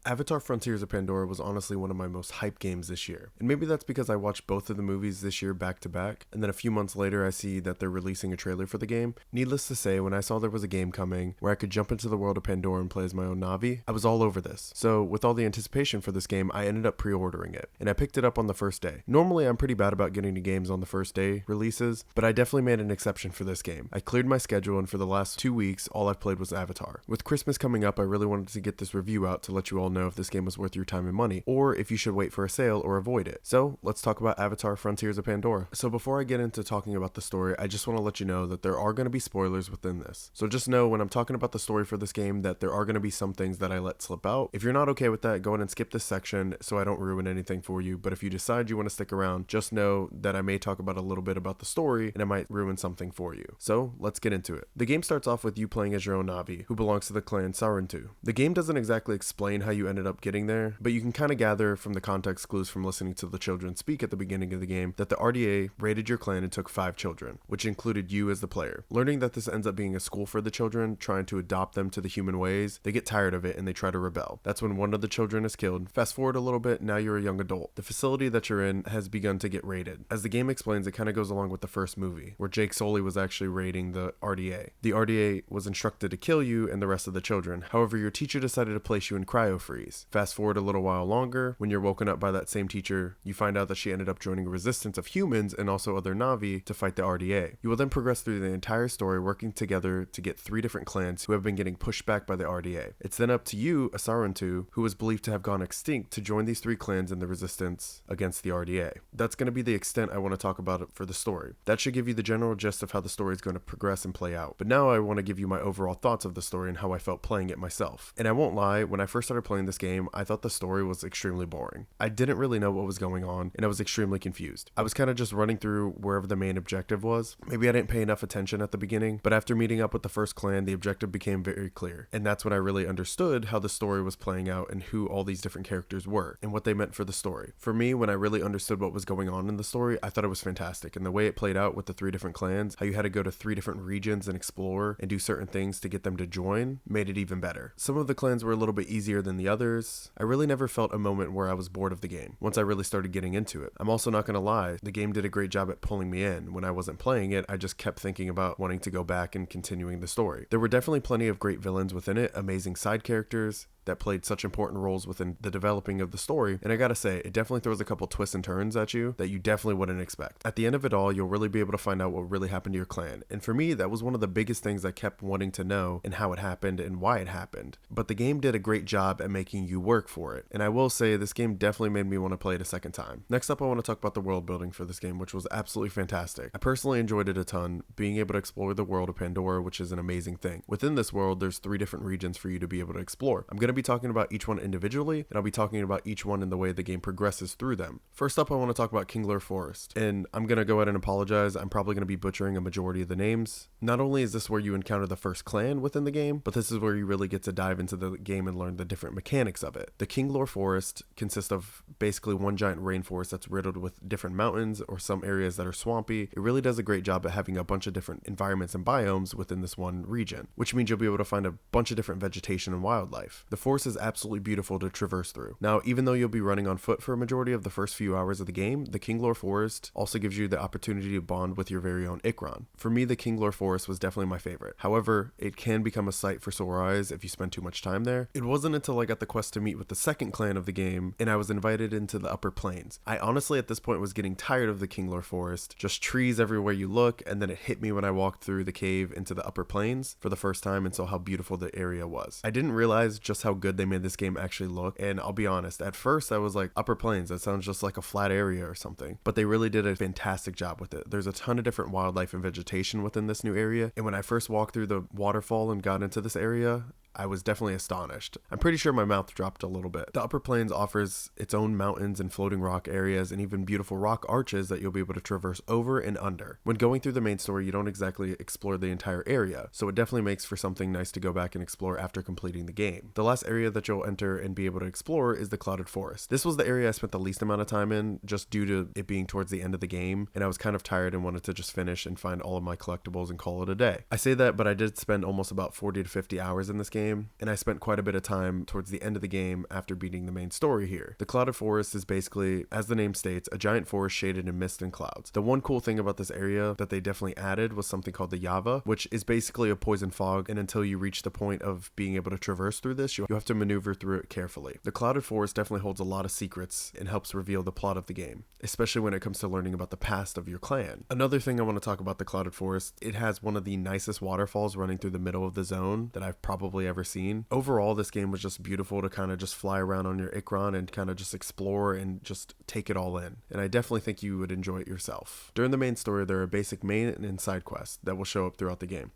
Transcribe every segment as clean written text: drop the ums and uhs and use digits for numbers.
Avatar Frontiers of Pandora was honestly one of my most hyped games this year. And maybe that's because I watched both of the movies this year back to back, and then a few months later I see that they're releasing a trailer for the game. Needless to say, when I saw there was a game coming where I could jump into the world of Pandora and play as my own Navi, I was all over this. So with all the anticipation for this game, I ended up pre-ordering it, and I picked it up on the first day. Normally I'm pretty bad about getting to games on the first day releases, but I definitely made an exception for this game. I cleared my schedule, and for the last 2 weeks, all I've played was Avatar. With Christmas coming up, I really wanted to get this review out to let you all know if this game was worth your time and money, or if you should wait for a sale or avoid it. So let's talk about Avatar Frontiers of Pandora. So before I get into talking about the story, I just want to let you know that there are going to be spoilers within this. So just know when I'm talking about the story for this game that there are going to be some things that I let slip out. If you're not okay with that, go ahead and skip this section so I don't ruin anything for you. But if you decide you want to stick around, just know that I may talk about a little bit about the story and I might ruin something for you. So let's get into it. The game starts off with you playing as your own Navi, who belongs to the clan Sarentu. The game doesn't exactly explain how you ended up getting there, but you can kind of gather from the context clues from listening to the children speak at the beginning of the game that the RDA raided your clan and took 5 children, which included you as the player. Learning that this ends up being a school for the children, trying to adopt them to the human ways, they get tired of it and they try to rebel. That's when one of the children is killed. Fast forward a little bit, now you're a young adult. The facility that you're in has begun to get raided. As the game explains, it kind of goes along with the first movie, where Jake Sully was actually raiding the RDA. The RDA was instructed to kill you and the rest of the children. However, your teacher decided to place you in cryo freeze. Fast forward a little while longer, when you're woken up by that same teacher, you find out that she ended up joining a resistance of humans and also other Navi to fight the RDA. You will then progress through the entire story working together to get 3 different clans who have been getting pushed back by the RDA. It's then up to you, Asarantu, who was believed to have gone extinct, to join these 3 clans in the resistance against the RDA. That's going to be the extent I want to talk about it for the story. That should give you the general gist of how the story is going to progress and play out. But now I want to give you my overall thoughts of the story and how I felt playing it myself. And I won't lie, when I first started playing this game, I thought the story was extremely boring. I didn't really know what was going on, and I was extremely confused. I was kind of just running through wherever the main objective was. Maybe I didn't pay enough attention at the beginning, but after meeting up with the first clan, the objective became very clear. And that's when I really understood how the story was playing out and who all these different characters were and what they meant for the story. For me, when I really understood what was going on in the story, I thought it was fantastic. And the way it played out with the 3 different clans, how you had to go to 3 different regions and explore and do certain things to get them to join, made it even better. Some of the clans were a little bit easier than the others. I really never felt a moment where I was bored of the game once I really started getting into it. I'm also not going to lie, the game did a great job at pulling me in. When I wasn't playing it, I just kept thinking about wanting to go back and continuing the story. There were definitely plenty of great villains within it, amazing side characters that played such important roles within the developing of the story, and I gotta say, it definitely throws a couple twists and turns at you that you definitely wouldn't expect. At the end of it all, you'll really be able to find out what really happened to your clan, and for me, that was one of the biggest things I kept wanting to know, and how it happened and why it happened. But the game did a great job at making you work for it, and I will say this game definitely made me want to play it a second time. Next up, I want to talk about the world building for this game, which was absolutely fantastic. I personally enjoyed it a ton, being able to explore the world of Pandora, which is an amazing thing. Within this world, there's 3 different regions for you to be able to explore. I'm going to be talking about each one individually, and I'll be talking about each one in the way the game progresses through them. First up, I want to talk about Kingler Forest, and I'm going to go ahead and apologize. I'm probably going to be butchering a majority of the names. Not only is this where you encounter the first clan within the game, but this is where you really get to dive into the game and learn the different mechanics of it. The Kingler Forest consists of basically one giant rainforest that's riddled with different mountains or some areas that are swampy. It really does a great job at having a bunch of different environments and biomes within this one region, which means you'll be able to find a bunch of different vegetation and wildlife. The forest is absolutely beautiful to traverse through. Now, even though you'll be running on foot for a majority of the first few hours of the game, the Kingler Forest also gives you the opportunity to bond with your very own Ikran. For me, the Kingler Forest was definitely my favorite. However, it can become a sight for sore eyes if you spend too much time there. It wasn't until I got the quest to meet with the second clan of the game and I was invited into the upper plains. I honestly at this point was getting tired of the Kingler Forest, just trees everywhere you look, and then it hit me when I walked through the cave into the upper plains for the first time and saw how beautiful the area was. I didn't realize just how good they made this game actually look, and I'll be honest, at first I was like, upper plains, that sounds just like a flat area or something, but they really did a fantastic job with it. There's a ton of different wildlife and vegetation within this new area, and when I first walked through the waterfall and got into this area, I was definitely astonished. I'm pretty sure my mouth dropped a little bit. The Upper Plains offers its own mountains and floating rock areas and even beautiful rock arches that you'll be able to traverse over and under. When going through the main story, you don't exactly explore the entire area, so it definitely makes for something nice to go back and explore after completing the game. The last area that you'll enter and be able to explore is the Clouded Forest. This was the area I spent the least amount of time in, just due to it being towards the end of the game, and I was kind of tired and wanted to just finish and find all of my collectibles and call it a day. I say that, but I did spend almost about 40 to 50 hours in this game, game, and I spent quite a bit of time towards the end of the game after beating the main story here. The Clouded Forest is basically, as the name states, a giant forest shaded in mist and clouds. The one cool thing about this area that they definitely added was something called the Yava, which is basically a poison fog, and until you reach the point of being able to traverse through this, you have to maneuver through it carefully. The Clouded Forest definitely holds a lot of secrets and helps reveal the plot of the game, especially when it comes to learning about the past of your clan. Another thing I want to talk about the Clouded Forest, it has one of the nicest waterfalls running through the middle of the zone that I've probably ever seen. Overall, this game was just beautiful to kind of just fly around on your Ikron and kind of just explore and just take it all in. And I definitely think you would enjoy it yourself. During the main story, there are basic main and side quests that will show up throughout the game.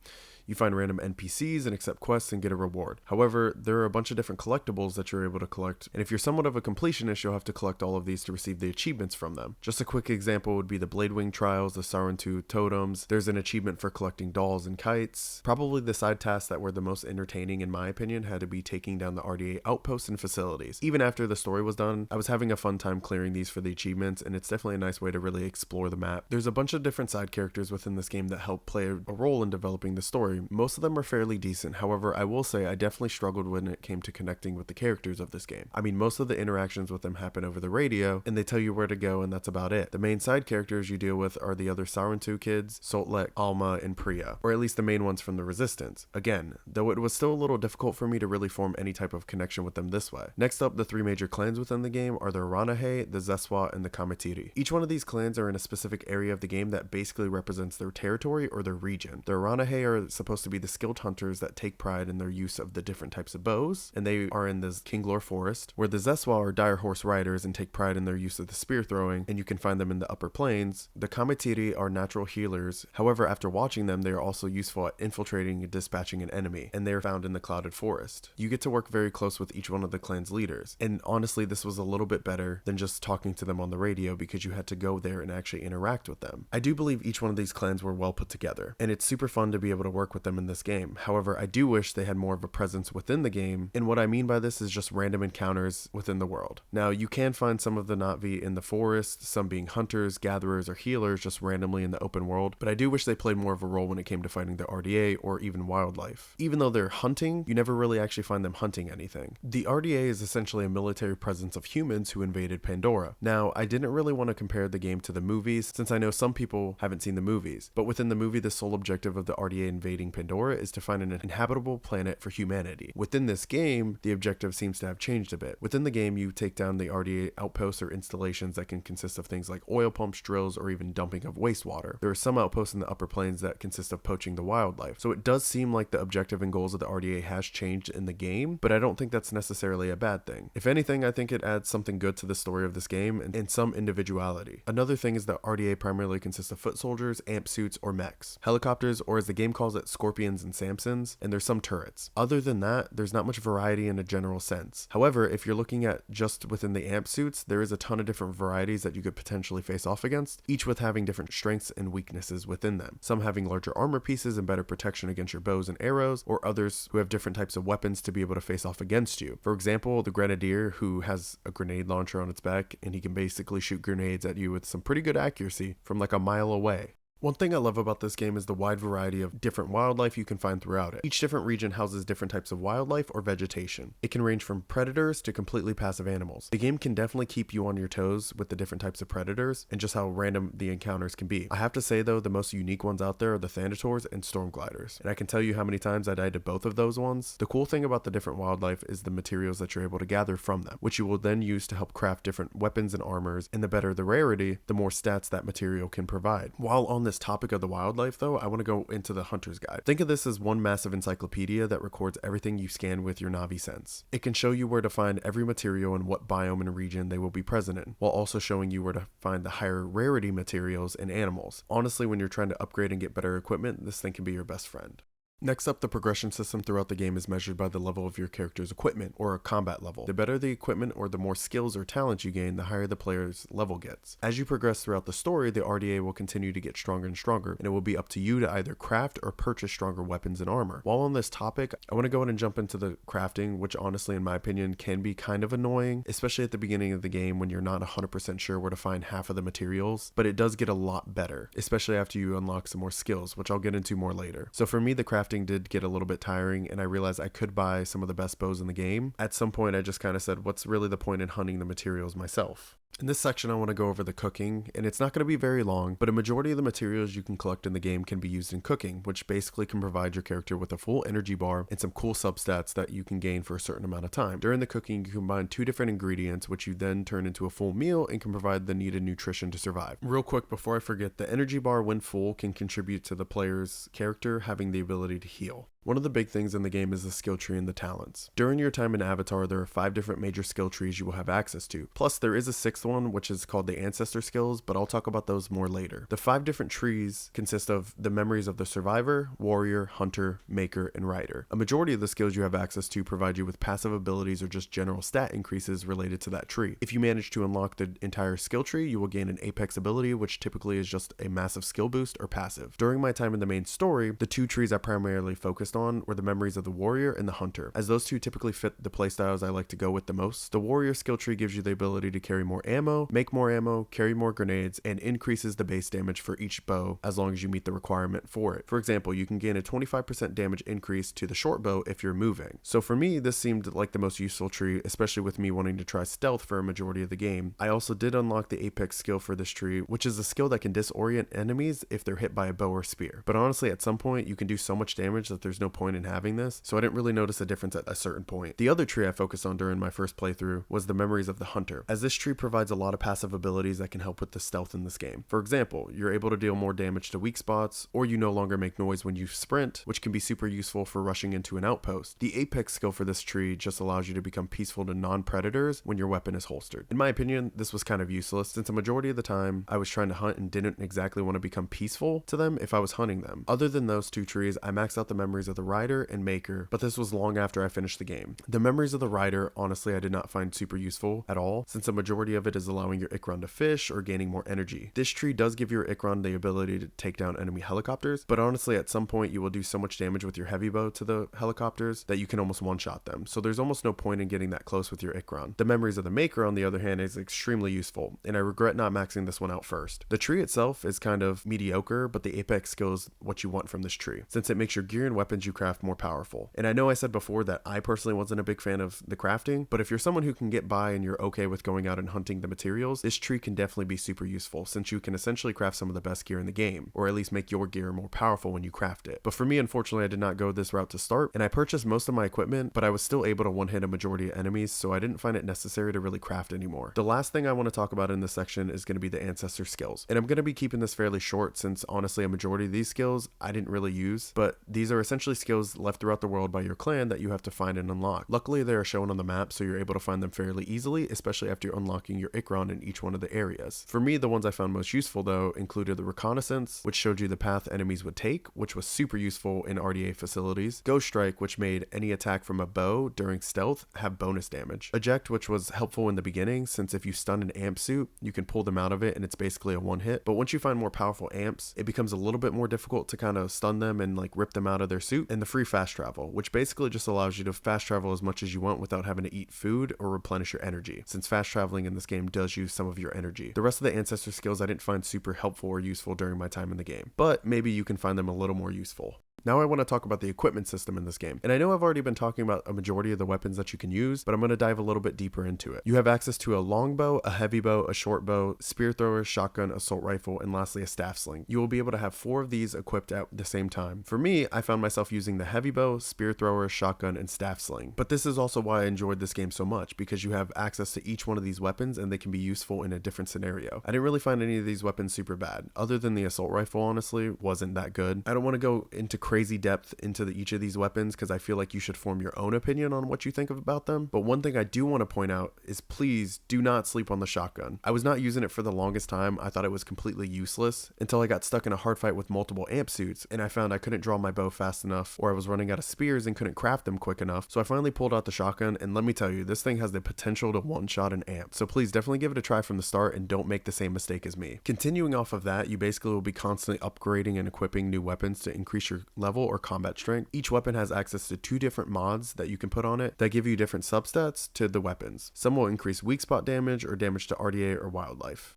You find random NPCs and accept quests and get a reward. However, there are a bunch of different collectibles that you're able to collect, and if you're somewhat of a completionist, you'll have to collect all of these to receive the achievements from them. Just a quick example would be the Bladewing Trials, the Sarentu Totems. There's an achievement for collecting dolls and kites. Probably the side tasks that were the most entertaining in my opinion had to be taking down the RDA outposts and facilities. Even after the story was done, I was having a fun time clearing these for the achievements, and it's definitely a nice way to really explore the map. There's a bunch of different side characters within this game that help play a role in developing the story. Most of them are fairly decent. However, I will say I definitely struggled when it came to connecting with the characters of this game. I mean, most of the interactions with them happen over the radio, and they tell you where to go, and that's about it. The main side characters you deal with are the other Sarentu kids, Soltlek, Alma, and Priya, or at least the main ones from the Resistance. Again, though it was still a little difficult for me to really form any type of connection with them this way. Next up, the three major clans within the game are the Ranahe, the Zeswa, and the Kamatiri. Each one of these clans are in a specific area of the game that basically represents their territory or their region. The Ranahe are supposed to be the skilled hunters that take pride in their use of the different types of bows, and they are in the Kinglor Forest, where the Zeswa are dire horse riders and take pride in their use of the spear throwing, and you can find them in the upper plains. The Kamatiri are natural healers. However, after watching them, they are also useful at infiltrating and dispatching an enemy, and they are found in the Clouded Forest. You get to work very close with each one of the clan's leaders, and honestly, this was a little bit better than just talking to them on the radio because you had to go there and actually interact with them. I do believe each one of these clans were well put together, and it's super fun to be able to work with them in this game. However, I do wish they had more of a presence within the game, and what I mean by this is just random encounters within the world. Now, you can find some of the Na'vi in the forest, some being hunters, gatherers, or healers just randomly in the open world, but I do wish they played more of a role when it came to fighting the RDA or even wildlife. Even though they're hunting, you never really actually find them hunting anything. The RDA is essentially a military presence of humans who invaded Pandora. Now, I didn't really want to compare the game to the movies, since I know some people haven't seen the movies, but within the movie, the sole objective of the RDA invading Pandora is to find an inhabitable planet for humanity. Within this game, the objective seems to have changed a bit. Within the game, you take down the RDA outposts or installations that can consist of things like oil pumps, drills, or even dumping of wastewater. There are some outposts in the upper plains that consist of poaching the wildlife. So it does seem like the objective and goals of the RDA has changed in the game, but I don't think that's necessarily a bad thing. If anything, I think it adds something good to the story of this game and some individuality. Another thing is that RDA primarily consists of foot soldiers, amp suits, or mechs, helicopters, or as the game calls it, scorpions and Samsons, and there's some turrets. Other than that, there's not much variety in a general sense. However, if you're looking at just within the amp suits, there is a ton of different varieties that you could potentially face off against, each with having different strengths and weaknesses within them. Some having larger armor pieces and better protection against your bows and arrows, or others who have different types of weapons to be able to face off against you. For example, the Grenadier, who has a grenade launcher on its back, and he can basically shoot grenades at you with some pretty good accuracy from like a mile away. One thing I love about this game is the wide variety of different wildlife you can find throughout it. Each different region houses different types of wildlife or vegetation. It can range from predators to completely passive animals. The game can definitely keep you on your toes with the different types of predators and just how random the encounters can be. I have to say though, the most unique ones out there are the Thanators and Storm Gliders, and I can tell you how many times I died to both of those ones. The cool thing about the different wildlife is the materials that you're able to gather from them, which you will then use to help craft different weapons and armors, and the better the rarity, the more stats that material can provide. While on this topic of the wildlife though, I want to go into the Hunter's Guide. Think of this as one massive encyclopedia that records everything you scan with your Navi sense. It can show you where to find every material and what biome and region they will be present in, while also showing you where to find the higher rarity materials and animals. Honestly, when you're trying to upgrade and get better equipment, this thing can be your best friend. Next up, the progression system throughout the game is measured by the level of your character's equipment, or a combat level. The better the equipment or the more skills or talents you gain, the higher the player's level gets. As you progress throughout the story, the RDA will continue to get stronger and stronger, and it will be up to you to either craft or purchase stronger weapons and armor. While on this topic, I want to go ahead and jump into the crafting, which honestly, in my opinion, can be kind of annoying, especially at the beginning of the game when you're not 100% sure where to find half of the materials, but it does get a lot better, especially after you unlock some more skills, which I'll get into more later. So for me, the crafting crafting did get a little bit tiring and I realized I could buy some of the best bows in the game, at some point I just kind of said, what's really the point in hunting the materials myself? In this section, I want to go over the cooking, and it's not going to be very long, but a majority of the materials you can collect in the game can be used in cooking, which basically can provide your character with a full energy bar and some cool substats that you can gain for a certain amount of time. During the cooking, you combine 2 different ingredients, which you then turn into a full meal and can provide the needed nutrition to survive. Real quick, before I forget, the energy bar when full can contribute to the player's character having the ability to heal. One of the big things in the game is the skill tree and the talents. During your time in Avatar, there are 5 different major skill trees you will have access to. Plus, there is a 6th one, which is called the ancestor skills, but I'll talk about those more later. The 5 different trees consist of the memories of the survivor, warrior, hunter, maker, and rider. A majority of the skills you have access to provide you with passive abilities or just general stat increases related to that tree. If you manage to unlock the entire skill tree, you will gain an apex ability, which typically is just a massive skill boost or passive. During my time in the main story, the 2 trees I primarily focused on were the memories of the warrior and the hunter, as those 2 typically fit the playstyles I like to go with the most. The warrior skill tree gives you the ability to carry more ammo, make more ammo, carry more grenades, and increases the base damage for each bow as long as you meet the requirement for it. For example, you can gain a 25% damage increase to the short bow if you're moving. So for me, this seemed like the most useful tree, especially with me wanting to try stealth for a majority of the game. I also did unlock the apex skill for this tree, which is a skill that can disorient enemies if they're hit by a bow or spear. But honestly, at some point, you can do so much damage that there's no point in having this, so I didn't really notice a difference at a certain point. The other tree I focused on during my first playthrough was the memories of the hunter, as this tree provides a lot of passive abilities that can help with the stealth in this game. For example, you're able to deal more damage to weak spots, or you no longer make noise when you sprint, which can be super useful for rushing into an outpost. The apex skill for this tree just allows you to become peaceful to non-predators when your weapon is holstered. In my opinion, this was kind of useless, since a majority of the time I was trying to hunt and didn't exactly want to become peaceful to them if I was hunting them. Other than those 2 trees, I maxed out the memories of the rider and maker, but this was long after I finished the game. The memories of the rider, honestly, I did not find super useful at all, since a majority of it is allowing your Ikron to fish or gaining more energy. This tree does give your Ikron the ability to take down enemy helicopters, but honestly, at some point you will do so much damage with your heavy bow to the helicopters that you can almost one-shot them, so there's almost no point in getting that close with your Ikron. The memories of the maker, on the other hand, is extremely useful, and I regret not maxing this one out first. The tree itself is kind of mediocre, but the apex skill is what you want from this tree, since it makes your gear and weapons you craft more powerful. And I know I said before that I personally wasn't a big fan of the crafting, but if you're someone who can get by and you're okay with going out and hunting the materials, this tree can definitely be super useful, since you can essentially craft some of the best gear in the game, or at least make your gear more powerful when you craft it. But for me, unfortunately, I did not go this route to start, and I purchased most of my equipment, but I was still able to one-hit a majority of enemies, so I didn't find it necessary to really craft anymore. The last thing I want to talk about in this section is going to be the ancestor skills, and I'm going to be keeping this fairly short, since honestly a majority of these skills I didn't really use, but these are essentially skills left throughout the world by your clan that you have to find and unlock. Luckily, they are shown on the map, so you're able to find them fairly easily, especially after unlocking your Ikron in each one of the areas. For me, the ones I found most useful though included the reconnaissance, which showed you the path enemies would take, which was super useful in RDA facilities; Ghost Strike, which made any attack from a bow during stealth have bonus damage; Eject, which was helpful in the beginning, since if you stun an amp suit, you can pull them out of it and it's basically a one hit, but once you find more powerful amps, it becomes a little bit more difficult to kind of stun them and like rip them out of their suit; and the free fast travel, which basically just allows you to fast travel as much as you want without having to eat food or replenish your energy, since fast traveling in this game does use some of your energy. The rest of the ancestor skills I didn't find super helpful or useful during my time in the game, but maybe you can find them a little more useful. Now I want to talk about the equipment system in this game. And I know I've already been talking about a majority of the weapons that you can use, but I'm going to dive a little bit deeper into it. You have access to a longbow, a heavy bow, a short bow, spear thrower, shotgun, assault rifle, and lastly a staff sling. You will be able to have 4 of these equipped at the same time. For me, I found myself using the heavy bow, spear thrower, shotgun, and staff sling. But this is also why I enjoyed this game so much, because you have access to each one of these weapons and they can be useful in a different scenario. I didn't really find any of these weapons super bad, other than the assault rifle honestly wasn't that good. I don't want to go into crazy depth into each of these weapons because I feel like you should form your own opinion on what you think about them. But one thing I do want to point out is please do not sleep on the shotgun. I was not using it for the longest time. I thought it was completely useless until I got stuck in a hard fight with multiple amp suits and I found I couldn't draw my bow fast enough, or I was running out of spears and couldn't craft them quick enough. So I finally pulled out the shotgun, and let me tell you, this thing has the potential to one-shot an amp. So please definitely give it a try from the start and don't make the same mistake as me. Continuing off of that, you basically will be constantly upgrading and equipping new weapons to increase your level or combat strength. Each weapon has access to 2 different mods that you can put on it that give you different substats to the weapons. Some will increase weak spot damage or damage to RDA or wildlife.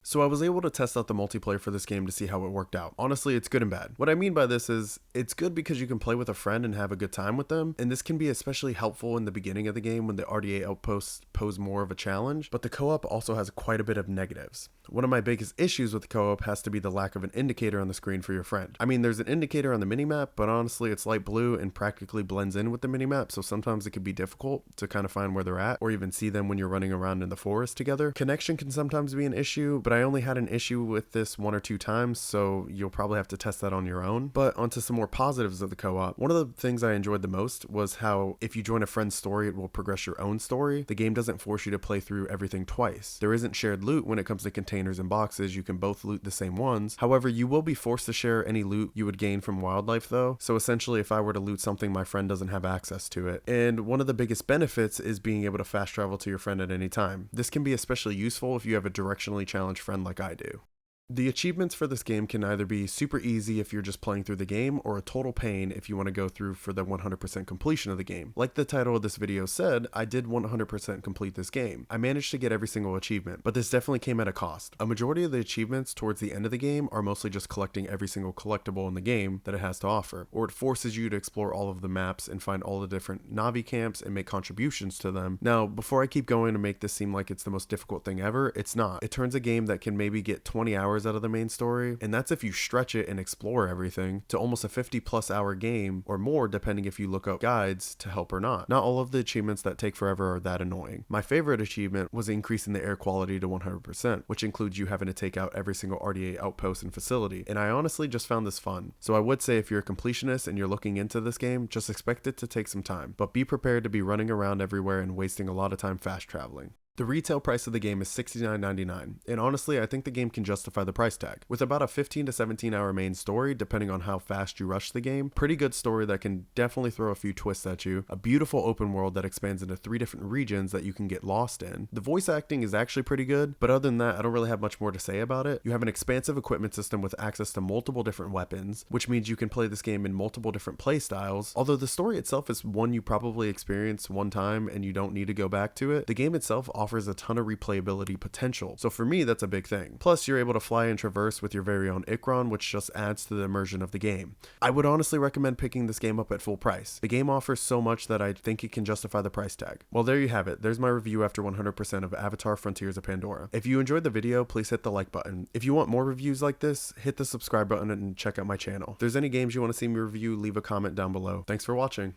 So I was able to test out the multiplayer for this game to see how it worked out. Honestly, it's good and bad. What I mean by this is, it's good because you can play with a friend and have a good time with them, and this can be especially helpful in the beginning of the game when the RDA outposts pose more of a challenge, but the co-op also has quite a bit of negatives. One of my biggest issues with the co-op has to be the lack of an indicator on the screen for your friend. I mean, there's an indicator on the minimap, but honestly it's light blue and practically blends in with the minimap, so sometimes it can be difficult to kind of find where they're at, or even see them when you're running around in the forest together. Connection can sometimes be an issue, but I only had an issue with this 1 or 2 times, so you'll probably have to test that on your own. But onto some more positives of the co-op. One of the things I enjoyed the most was how if you join a friend's story, it will progress your own story. The game doesn't force you to play through everything twice. There isn't shared loot when it comes to containers and boxes. You can both loot the same ones. However, you will be forced to share any loot you would gain from wildlife though. So essentially, if I were to loot something, my friend doesn't have access to it. And one of the biggest benefits is being able to fast travel to your friend at any time. This can be especially useful if you have a directionally challenged friend like I do. The achievements for this game can either be super easy if you're just playing through the game, or a total pain if you want to go through for the 100% completion of the game. Like the title of this video said, I did 100% complete this game. I managed to get every single achievement, but this definitely came at a cost. A majority of the achievements towards the end of the game are mostly just collecting every single collectible in the game that it has to offer, or it forces you to explore all of the maps and find all the different Navi camps and make contributions to them. Now, before I keep going and make this seem like it's the most difficult thing ever, it's not. It turns a game that can maybe get 20 hours out of the main story, and that's if you stretch it and explore everything, to almost a 50+ hour game or more, depending if you look up guides to help or not. Not all of the achievements that take forever are that annoying. My favorite achievement was increasing the air quality to 100%, which includes you having to take out every single RDA outpost and facility, and I honestly just found this fun. So I would say if you're a completionist and you're looking into this game, just expect it to take some time, but be prepared to be running around everywhere and wasting a lot of time fast traveling. The retail price of the game is $69.99, and honestly I think the game can justify the price tag. With about a 15 to 17 hour main story, depending on how fast you rush the game, pretty good story that can definitely throw a few twists at you, a beautiful open world that expands into 3 different regions that you can get lost in. The voice acting is actually pretty good, but other than that I don't really have much more to say about it. You have an expansive equipment system with access to multiple different weapons, which means you can play this game in multiple different play styles. Although the story itself is one you probably experience one time and you don't need to go back to it, the game itself offers a ton of replayability potential, so for me that's a big thing. Plus you're able to fly and traverse with your very own Ikron, which just adds to the immersion of the game. I would honestly recommend picking this game up at full price. The game offers so much that I think it can justify the price tag. Well, there you have it. There's my review after 100% of Avatar Frontiers of Pandora. If you enjoyed the video, please hit the like button. If you want more reviews like this, hit the subscribe button and check out my channel. If there's any games you want to see me review, leave a comment down below. Thanks for watching.